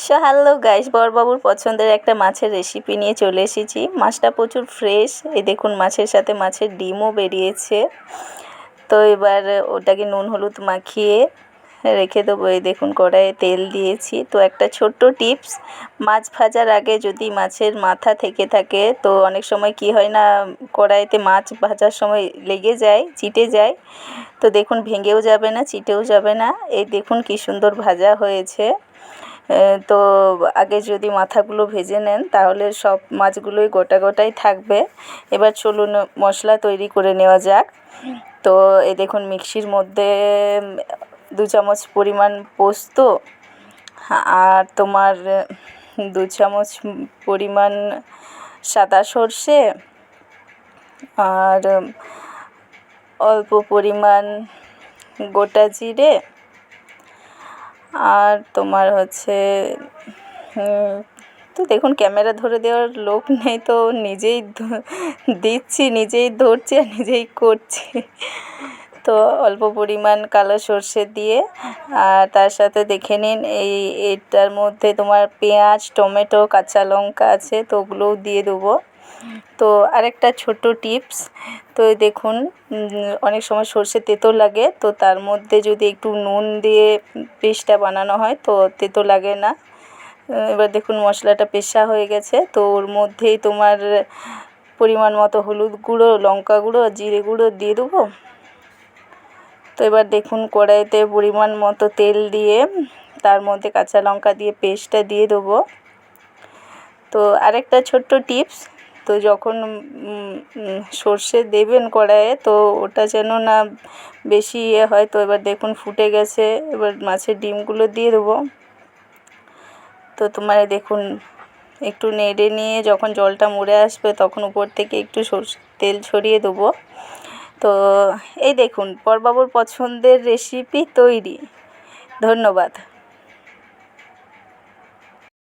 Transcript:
Hello guys, বরবাবুর পছন্দের একটা মাছের রেসিপি নিয়ে চলে এসেছি। মাছটা প্রচুর ফ্রেশ। এই দেখুন, মাছের সাথে মাছের ডিমও বেরিয়েছে। তো এবার ওটাকে নুন হলুদ মাখিয়ে রেখে দেবো। এই দেখুন, কড়াইয়ে তেল দিয়েছি। তো একটা ছোট্ট টিপস, মাছ ভাজার আগে যদি মাছের মাথা থেকে থাকে, তো অনেক সময় কি হয় না, কড়াইতে মাছ ভাজার সময় লেগে যায়, চিটে যায়। তো দেখুন, ভেঙেও যাবে না, চিটেও যাবে না। এই দেখুন কি সুন্দর ভাজা হয়েছে। তো আগে যদি মাথাগুলো ভেজে নেন, তাহলে সব মাছগুলোই গোটা গোটাই থাকবে। এবার চলুন মশলা তৈরি করে নেওয়া যাক। তো এই দেখুন, মিক্সির মধ্যে 2 চামচ পরিমাণ পোস্ত, আর তোমার 2 চামচ পরিমাণ সাদা সর্ষে, আর অল্প পরিমাণ গোটা জিরে, আর তোমার হচ্ছে তো দেখুন, ক্যামেরা ধরে দেওয়ার লোক নেই, তো নিজেই দিচ্ছি, নিজেই ধরছি আর নিজেই করছি। তো অল্প পরিমাণ কালো সর্ষে দিয়ে, আর তার সাথে দেখে নিন এটার মধ্যে তোমার পেঁয়াজ, টমেটো, কাঁচা লঙ্কা আছে, তো ওগুলোও দিয়ে দেবো। তো আরেকটা ছোট্ট টিপস, তো দেখুন, অনেক সময় সর্ষে তেতো লাগে, তো তার মধ্যে যদি একটু নুন দিয়ে পেস্টটা বানানো হয়, তো তেতো লাগে না। এবার দেখুন, মশলাটা পেশা হয়ে গেছে। তো ওর মধ্যেই তোমার পরিমাণ মতো হলুদ গুঁড়ো, লঙ্কা গুঁড়ো, জিরে গুঁড়ো দিয়ে দেবো। তো এবার দেখুন, কড়াইতে পরিমাণ মতো তেল দিয়ে তার মধ্যে কাঁচা লঙ্কা দিয়ে পেস্টটা দিয়ে দেবো। তো আরেকটা ছোট্ট টিপস, তো যখন সর্ষে দেবেন কড়াইয়ে, তো ওটা যেন না বেশি হয়। তো এবার দেখুন, ফুটে গেছে। এবার মাছের ডিমগুলো দিয়ে দেবো। তো তোমার দেখুন, একটু নেড়ে নিয়ে যখন জলটা মরে আসবে, তখন উপর থেকে একটু তেল ছড়িয়ে দেবো। তো এই দেখুন, বরবাবুর পছন্দের রেসিপি তৈরি। ধন্যবাদ।